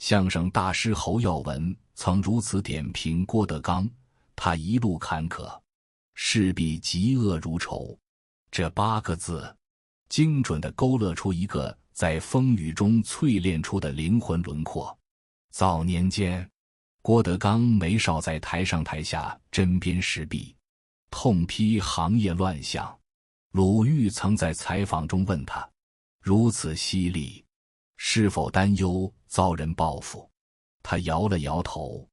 相声大师侯耀文曾如此点评郭德纲：他一路坎坷，势必嫉恶如仇。这8个字精准地勾勒出一个在风雨中淬炼出的灵魂轮廓。早年间，郭德纲没少在台上台下针砭时弊，痛批行业乱象。鲁豫曾在采访中问他，如此犀利，是否担忧遭人报复？他摇了摇头，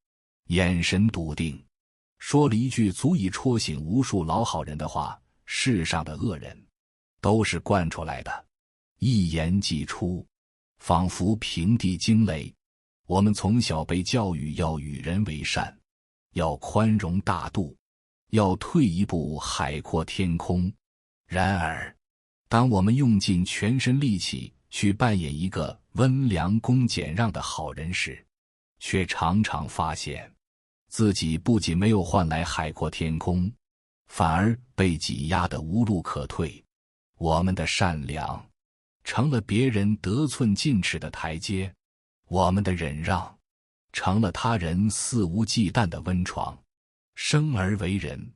眼神笃定，说了一句足以戳醒无数老好人的话：世上的恶人都是惯出来的。一言既出，仿佛平地惊雷。我们从小被教育要与人为善，要宽容大度，要退一步海阔天空。然而，当我们用尽全身力气去扮演一个温良恭俭让的好人时，却常常发现自己不仅没有换来海阔天空，反而被挤压得无路可退。我们的善良成了别人得寸进尺的台阶，我们的忍让成了他人肆无忌惮的温床。生而为人，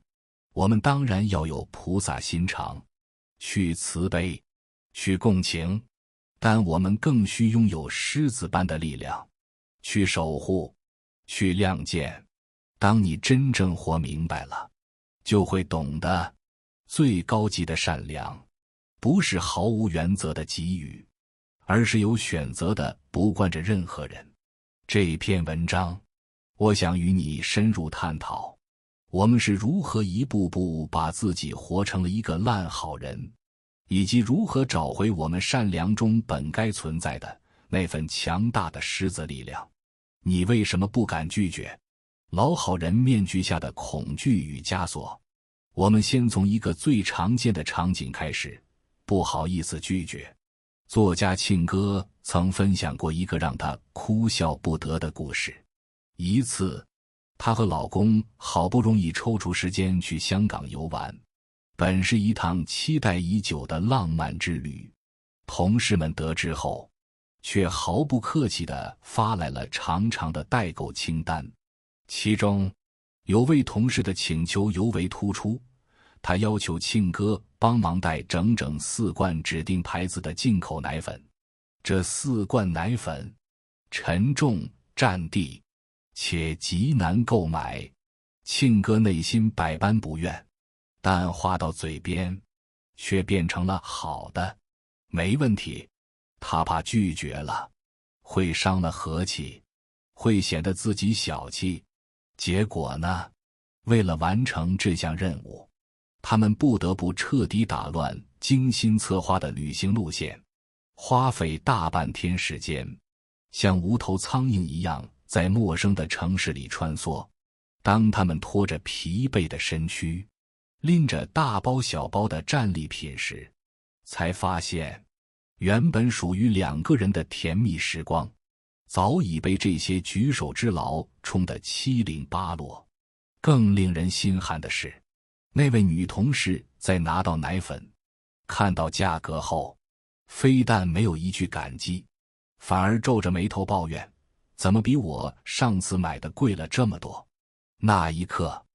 我们当然要有菩萨心肠，去慈悲，去共情，但我们更需拥有狮子般的力量，去守护，去亮剑。当你真正活明白了，就会懂得，最高级的善良不是毫无原则的给予，而是有选择的不惯着任何人。这篇文章，我想与你深入探讨，我们是如何一步步把自己活成了一个烂好人，以及如何找回我们善良中本该存在的那份强大的狮子力量。你为什么不敢拒绝？老好人面具下的恐惧与枷锁。我们先从一个最常见的场景开始，不好意思拒绝。作家庆歌曾分享过一个让他哭笑不得的故事。一次，她和老公好不容易抽出时间去香港游玩，本是一趟期待已久的浪漫之旅。同事们得知后，却毫不客气地发来了长长的代购清单。其中有位同事的请求尤为突出，他要求庆哥帮忙带整整4罐指定牌子的进口奶粉。这4罐奶粉沉重、占地，且极难购买。庆哥内心百般不愿，但话到嘴边却变成了好的，没问题。他怕拒绝了会伤了和气，会显得自己小气。结果呢，为了完成这项任务，他们不得不彻底打乱精心策划的旅行路线，花费大半天时间，像无头苍蝇一样在陌生的城市里穿梭。当他们拖着疲惫的身躯，拎着大包小包的战利品时，才发现原本属于2个人的甜蜜时光，早已被这些举手之劳冲得七零八落。更令人心寒的是，那位女同事在拿到奶粉，看到价格后，非但没有一句感激，反而皱着眉头抱怨，怎么比我上次买的贵了这么多。那一刻，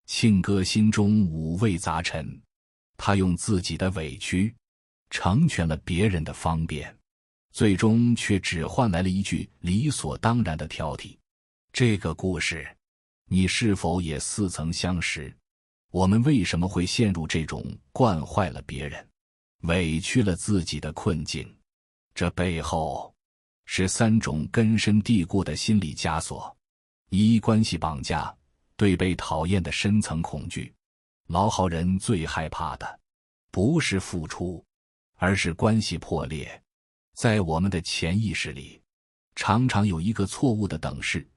庆哥心中五味杂陈，他用自己的委屈成全了别人的方便，最终却只换来了一句理所当然的挑剔。这个故事，你是否也似曾相识？我们为什么会陷入这种惯坏了别人，委屈了自己的困境？这背后是3种根深蒂固的心理枷锁：一、关系绑架，对被讨厌的深层恐惧。老好人最害怕的不是付出，而是关系破裂。在我们的潜意识里，常常有一个错误的等式：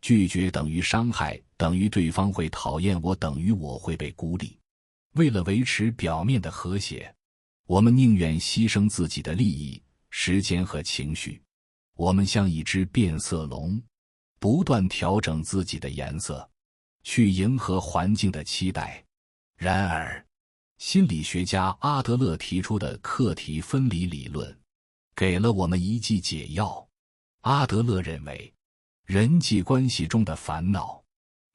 拒绝等于伤害，等于对方会讨厌我，等于我会被孤立。为了维持表面的和谐，我们宁愿牺牲自己的利益、时间和情绪。我们像一只变色龙，不断调整自己的颜色，去迎合环境的期待。然而，心理学家阿德勒提出的课题分离理论给了我们一剂解药。阿德勒认为，人际关系中的烦恼，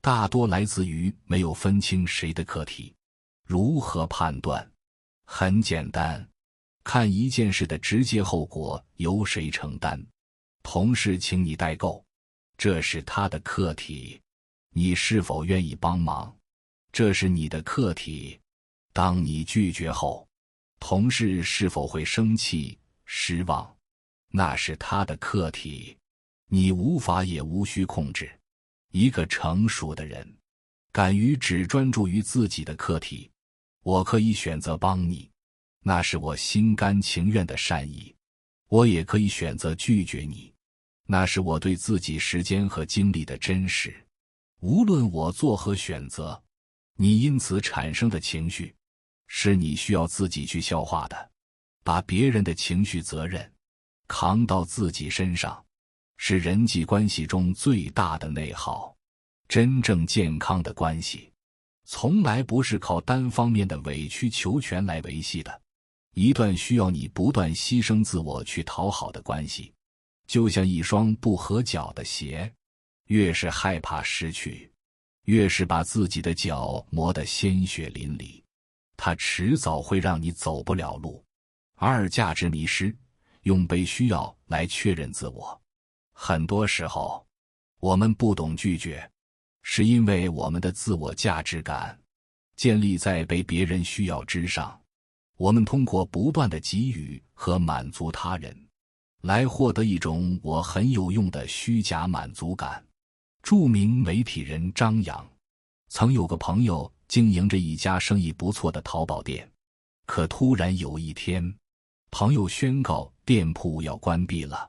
大多来自于没有分清谁的课题。如何判断？很简单，看一件事的直接后果由谁承担。同事请你代购，这是他的课题，你是否愿意帮忙？这是你的课题。当你拒绝后，同事是否会生气、失望？那是他的课题，你无法也无需控制。一个成熟的人，敢于只专注于自己的课题。我可以选择帮你，那是我心甘情愿的善意；我也可以选择拒绝你，那是我对自己时间和精力的珍视。无论我做何选择，你因此产生的情绪，是你需要自己去消化的。把别人的情绪责任扛到自己身上，是人际关系中最大的内耗。真正健康的关系，从来不是靠单方面的委曲求全来维系的。一段需要你不断牺牲自我去讨好的关系，就像一双不合脚的鞋，越是害怕失去，越是把自己的脚磨得鲜血淋漓，它迟早会让你走不了路。二、价值迷失，用被需要来确认自我。很多时候，我们不懂拒绝，是因为我们的自我价值感建立在被别人需要之上。我们通过不断的给予和满足他人，来获得一种我很有用的虚假满足感。著名媒体人张扬曾有个朋友经营着一家生意不错的淘宝店，可突然有一天，朋友宣告店铺要关闭了。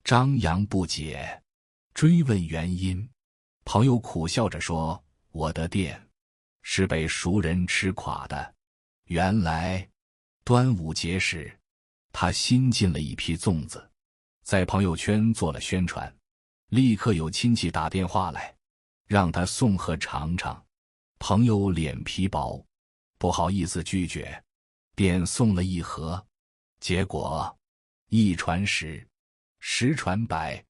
张扬不解，追问原因。朋友苦笑着说：“我的店是被熟人吃垮的。”原来端午节时，他新进了一批粽子，在朋友圈做了宣传，立刻有亲戚打电话来，让他送盒尝尝。朋友脸皮薄，不好意思拒绝，便送了一盒。结果一传十，十传百，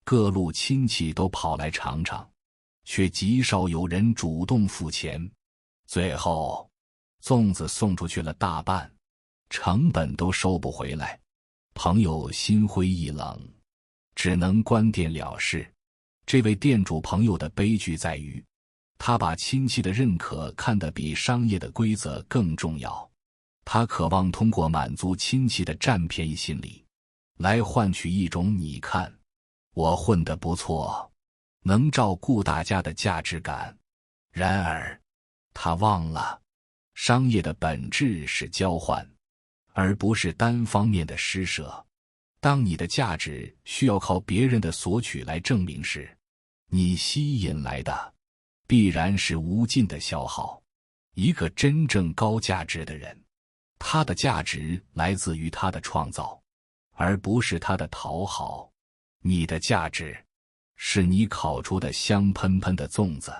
各路亲戚都跑来尝尝，却极少有人主动付钱。最后粽子送出去了大半，成本都收不回来。朋友心灰意冷，只能关店了事。这位店主朋友的悲剧在于，他把亲戚的认可看得比商业的规则更重要。他渴望通过满足亲戚的占便宜心理，来换取一种你看我混得不错，能照顾大家的价值感。然而他忘了，商业的本质是交换，而不是单方面的施舍。当你的价值需要靠别人的索取来证明时，你吸引来的必然是无尽的消耗。一个真正高价值的人，他的价值来自于他的创造，而不是他的讨好。你的价值是你烤出的香喷喷的粽子，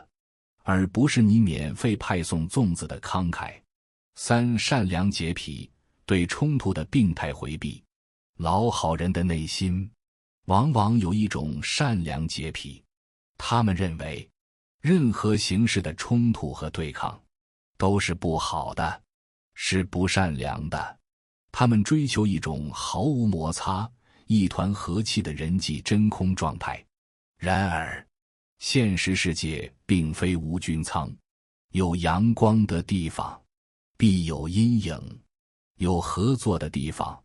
而不是你免费派送粽子的慷慨。三、善良洁癖，对冲突的病态回避。老好人的内心往往有一种善良洁癖，他们认为任何形式的冲突和对抗都是不好的，是不善良的。他们追求一种毫无摩擦、一团和气的人际真空状态。然而现实世界并非无菌仓，有阳光的地方必有阴影，有合作的地方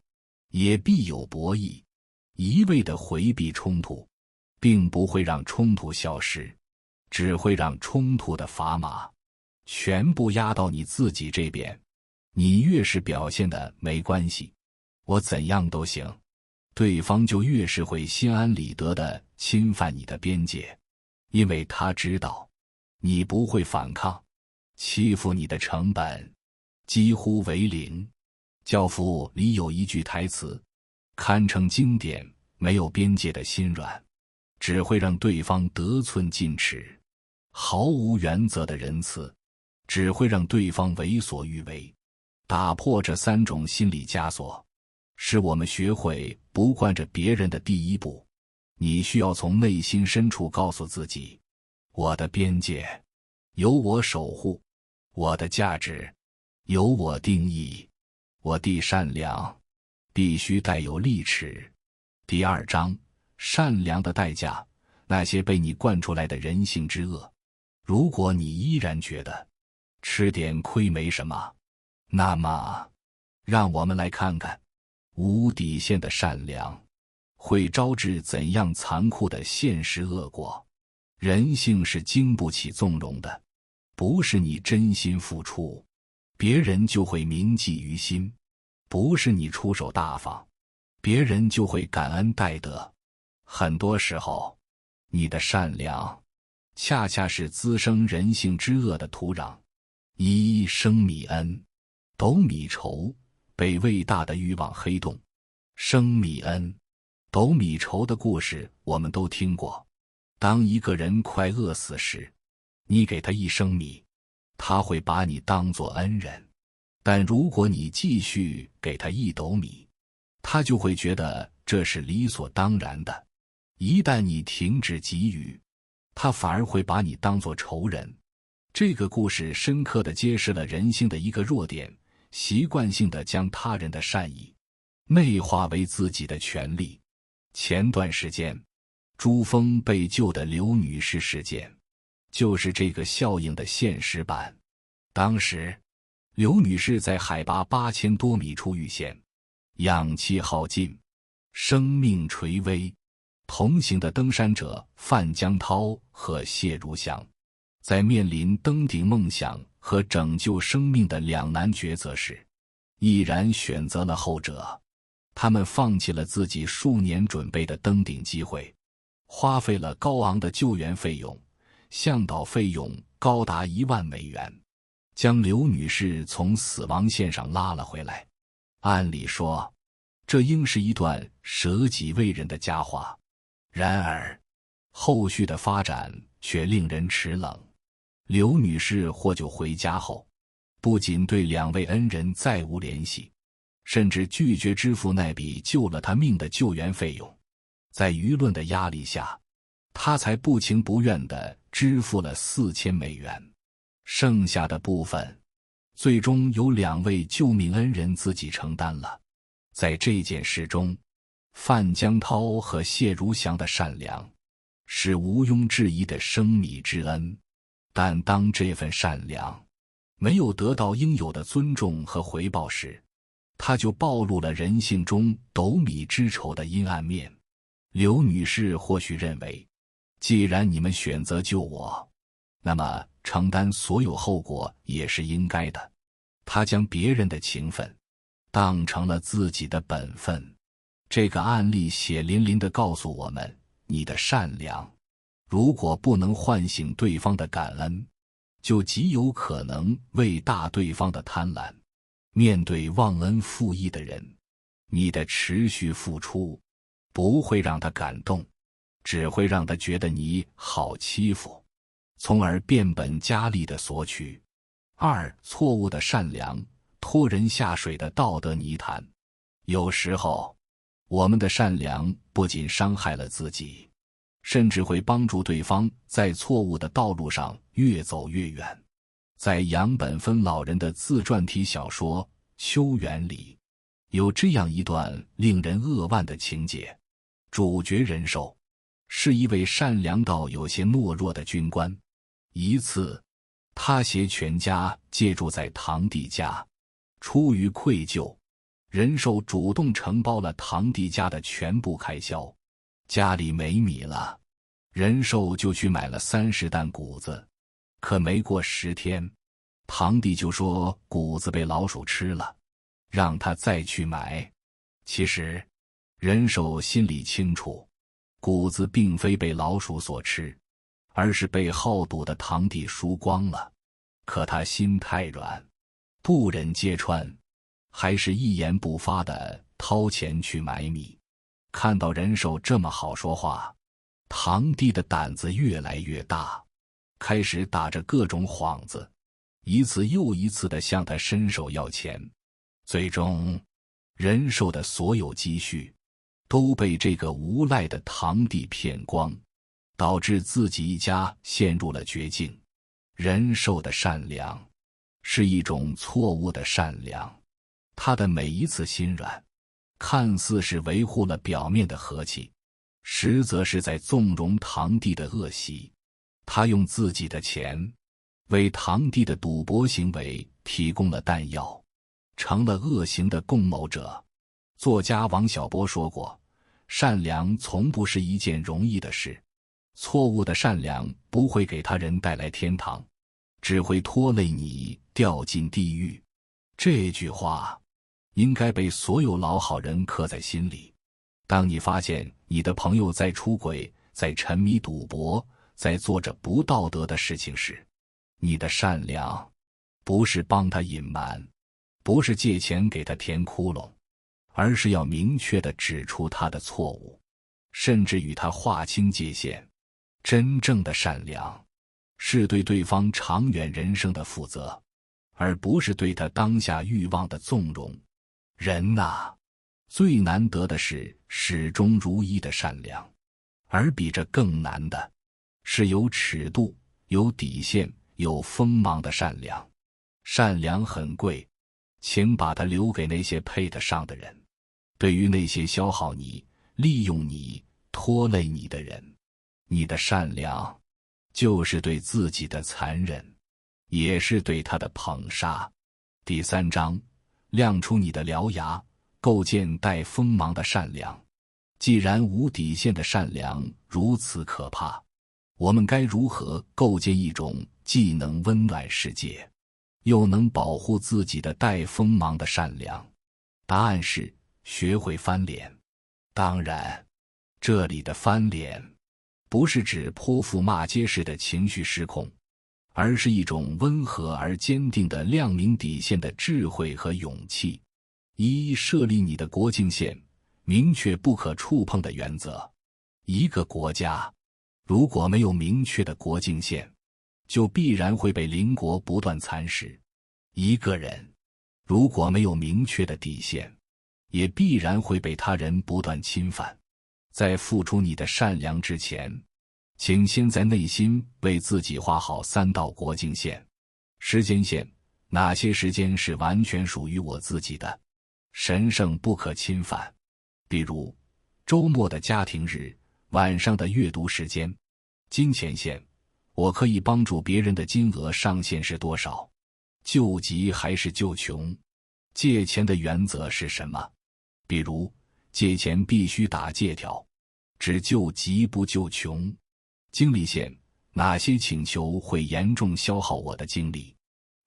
也必有博弈。一味地回避冲突，并不会让冲突消失，只会让冲突的砝码全部压到你自己这边。你越是表现的没关系，我怎样都行，对方就越是会心安理得地侵犯你的边界，因为他知道你不会反抗，欺负你的成本几乎为零。教父里有一句台词，堪称经典：没有边界的心软，只会让对方得寸进尺；毫无原则的仁慈，只会让对方为所欲为。打破这三种心理枷锁，是我们学会不惯着别人的第一步。你需要从内心深处告诉自己，我的边界由我守护，我的价值由我定义，我的善良必须带有利齿。第2章，善良的代价，那些被你惯出来的人性之恶。如果你依然觉得吃点亏没什么，那么让我们来看看无底线的善良会招致怎样残酷的现实恶果。人性是经不起纵容的，不是你真心付出，别人就会铭记于心；不是你出手大方，别人就会感恩戴德。很多时候，你的善良恰恰是滋生人性之恶的土壤。生米恩，斗米仇，被伟大的欲望黑洞。生米恩，斗米仇的故事我们都听过。当一个人快饿死时，你给他1升米，他会把你当作恩人；但如果你继续给他1斗米，他就会觉得这是理所当然的。一旦你停止给予，他反而会把你当作仇人。这个故事深刻地揭示了人性的一个弱点，习惯性地将他人的善意内化为自己的权利。前段时间，珠峰被救的刘女士事件，就是这个效应的现实版。当时，刘女士在海拔8000多米处遇险，氧气耗尽，生命垂危。同行的登山者范江涛和谢如祥，在面临登顶梦想和拯救生命的两难抉择时，毅然选择了后者。他们放弃了自己数年准备的登顶机会，花费了高昂的救援费用，向导费用高达1万美元，将刘女士从死亡线上拉了回来。按理说，这应是一段舍己为人的佳话，然而后续的发展却令人齿冷。刘女士获救回家后，不仅对2位恩人再无联系，甚至拒绝支付那笔救了她命的救援费用。在舆论的压力下，她才不情不愿地支付了4000美元，剩下的部分最终由2位救命恩人自己承担了。在这件事中，范江涛和谢如祥的善良是毋庸置疑的生米之恩，但当这份善良没有得到应有的尊重和回报时，他就暴露了人性中斗米之仇的阴暗面。刘女士或许认为，既然你们选择救我，那么承担所有后果也是应该的。她将别人的情分当成了自己的本分。这个案例血淋淋地告诉我们，你的善良如果不能唤醒对方的感恩，就极有可能喂大对方的贪婪。面对忘恩负义的人，你的持续付出不会让他感动，只会让他觉得你好欺负，从而变本加厉地索取。错误的善良，拖人下水的道德泥潭。有时候，我们的善良不仅伤害了自己，甚至会帮助对方在错误的道路上越走越远。在杨本芬老人的自传体小说《秋园》里，有这样一段令人扼腕的情节。主角仁寿是一位善良到有些懦弱的军官。一次，他携全家借住在堂弟家，出于愧疚，仁寿主动承包了堂弟家的全部开销。家里没米了，仁寿就去买了30担谷子。可没过10天，堂弟就说谷子被老鼠吃了，让他再去买。其实，仁寿心里清楚，谷子并非被老鼠所吃，而是被好赌的堂弟输光了。可他心太软，不忍揭穿，还是一言不发地掏钱去买米。看到仁寿这么好说话，堂弟的胆子越来越大，开始打着各种幌子，一次又一次地向他伸手要钱。最终，仁寿的所有积蓄都被这个无赖的堂弟骗光，导致自己一家陷入了绝境。仁寿的善良是一种错误的善良，他的每一次心软，看似是维护了表面的和气，实则是在纵容堂弟的恶习。他用自己的钱为堂弟的赌博行为提供了弹药，成了恶行的共谋者。作家王小波说过，善良从不是一件容易的事，错误的善良不会给他人带来天堂，只会拖累你掉进地狱。这句话应该被所有老好人刻在心里。当你发现你的朋友在出轨，在沉迷赌博，在做着不道德的事情时，你的善良不是帮他隐瞒，不是借钱给他填窟窿，而是要明确地指出他的错误，甚至与他划清界限。真正的善良是对对方长远人生的负责，而不是对他当下欲望的纵容。人呐，最难得的是始终如一的善良，而比这更难的是有尺度、有底线、有锋芒的善良。善良很贵，请把它留给那些配得上的人。对于那些消耗你、利用你、拖累你的人，你的善良就是对自己的残忍，也是对他的捧杀。第3章，亮出你的獠牙，构建带锋芒的善良。既然无底线的善良如此可怕，我们该如何构建一种既能温暖世界，又能保护自己的带锋芒的善良？答案是学会翻脸。当然，这里的翻脸不是指泼妇骂街式的情绪失控，而是一种温和而坚定的亮明底线的智慧和勇气。一、设立你的国境线，明确不可触碰的原则。一个国家如果没有明确的国境线，就必然会被邻国不断蚕食。一个人如果没有明确的底线，也必然会被他人不断侵犯。在付出你的善良之前，请先在内心为自己画好3道国境线。时间线，哪些时间是完全属于我自己的，神圣不可侵犯，比如周末的家庭日，晚上的阅读时间。金钱线，我可以帮助别人的金额上限是多少？救急还是救穷？借钱的原则是什么？比如借钱必须打借条，只救急不救穷。精力线，哪些请求会严重消耗我的精力？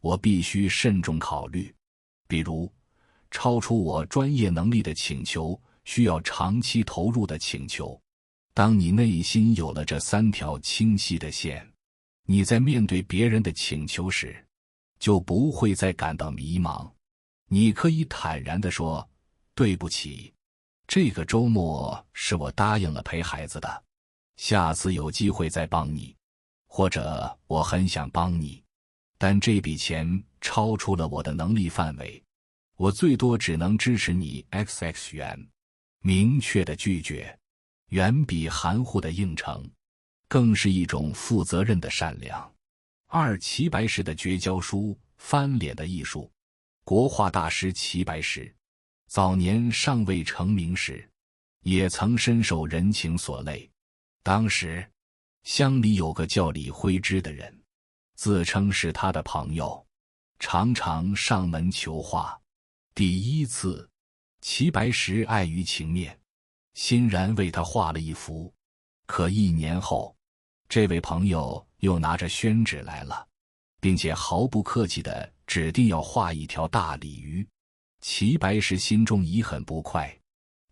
我必须慎重考虑。比如超出我专业能力的请求，需要长期投入的请求。当你内心有了这3条清晰的线，你在面对别人的请求时，就不会再感到迷茫。你可以坦然地说，对不起，这个周末是我答应了陪孩子的，下次有机会再帮你。或者我很想帮你，但这笔钱超出了我的能力范围，我最多只能支持你 XX 元。明确的拒绝远比含糊的应承更是一种负责任的善良。2、齐白石的绝交书，翻脸的艺术。国画大师齐白石早年尚未成名时，也曾深受人情所累。当时乡里有个叫李辉之的人，自称是他的朋友，常常上门求画。第1次，齐白石碍于情面，欣然为他画了一幅。可1年后，这位朋友又拿着宣纸来了，并且毫不客气地指定要画一条大鲤鱼。齐白石心中已很不快，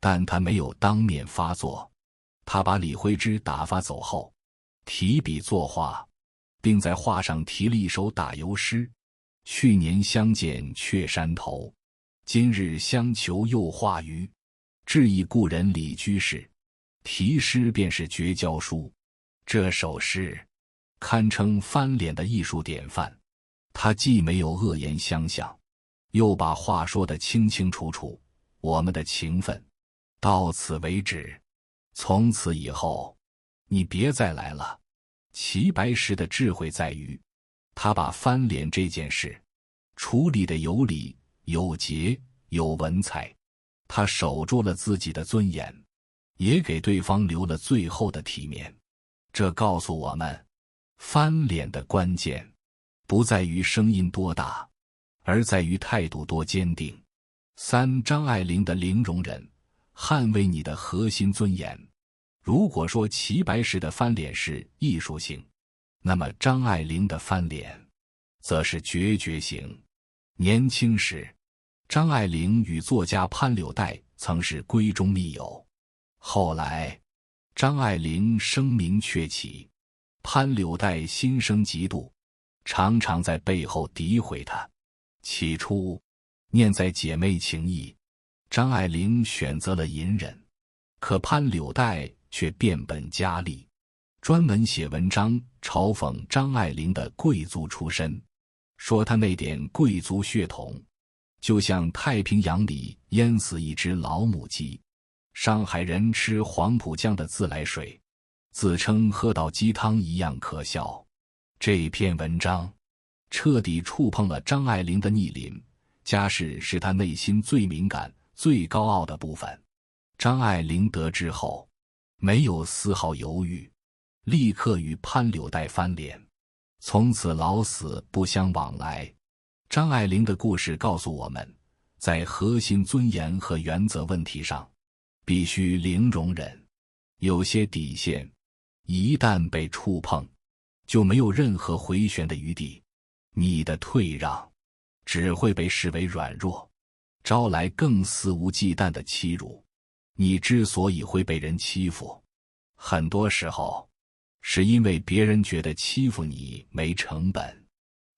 但他没有当面发作。他把李辉之打发走后，提笔作画，并在画上题了一首打油诗：去年相见却山头，今日相求又画鱼。致意故人李居士。题诗便是绝交书。这首诗堪称翻脸的艺术典范。他既没有恶言相向，又把话说得清清楚楚。我们的情分到此为止，从此以后，你别再来了。齐白石的智慧在于，他把翻脸这件事处理得有理、有节、有文采。他守住了自己的尊严，也给对方留了最后的体面。这告诉我们，翻脸的关键不在于声音多大，而在于态度多坚定。3. 张爱玲的零容忍，捍卫你的核心尊严。如果说齐白石的翻脸是艺术性，那么张爱玲的翻脸则是决绝型。年轻时，张爱玲与作家潘柳黛曾是闺中密友。后来，张爱玲声名鹊起，潘柳黛心生嫉妒，常常在背后诋毁她。起初，念在姐妹情谊，张爱玲选择了隐忍，可潘柳黛却变本加厉，专门写文章嘲讽张爱玲的贵族出身，说她那点贵族血统就像太平洋里淹死一只老母鸡，上海人吃黄浦江的自来水，自称喝到鸡汤一样可笑。这篇文章彻底触碰了张爱玲的逆鳞，家世是她内心最敏感、最高傲的部分。张爱玲得知后，没有丝毫犹豫，立刻与潘柳黛翻脸，从此老死不相往来。张爱玲的故事告诉我们，在核心尊严和原则问题上，必须零容忍。有些底线，一旦被触碰，就没有任何回旋的余地。你的退让，只会被视为软弱，招来更肆无忌惮的欺辱。你之所以会被人欺负，很多时候是因为别人觉得欺负你没成本。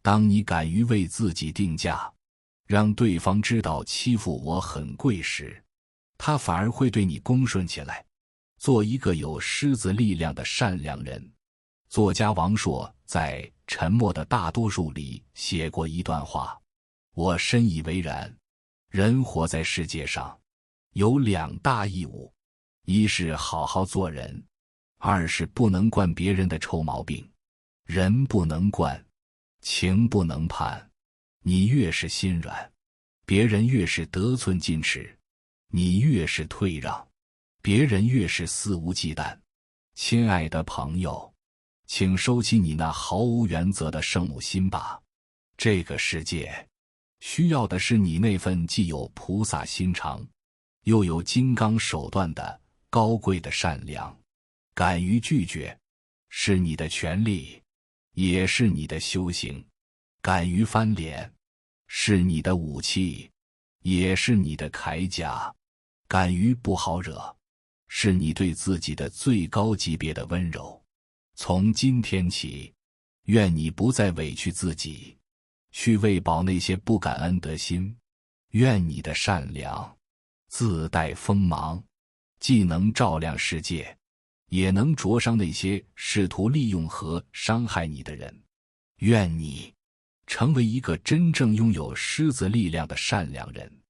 当你敢于为自己定价，让对方知道欺负我很贵时，他反而会对你恭顺起来。做一个有狮子力量的善良人。作家王朔在《沉默的大多数》里写过一段话，我深以为然。人活在世界上，有2大义务，一是好好做人，二是不能惯别人的臭毛病。人不能惯，情不能判。你越是心软，别人越是得寸进尺；你越是退让，别人越是肆无忌惮。亲爱的朋友，请收起你那毫无原则的圣母心吧。这个世界需要的是你那份既有菩萨心肠，又有金刚手段的高贵的善良。敢于拒绝，是你的权利，也是你的修行。敢于翻脸，是你的武器，也是你的铠甲。敢于不好惹，是你对自己的最高级别的温柔。从今天起，愿你不再委屈自己，去喂饱那些不感恩的心。愿你的善良自带锋芒，既能照亮世界，也能灼伤那些试图利用和伤害你的人。愿你成为一个真正拥有狮子力量的善良人。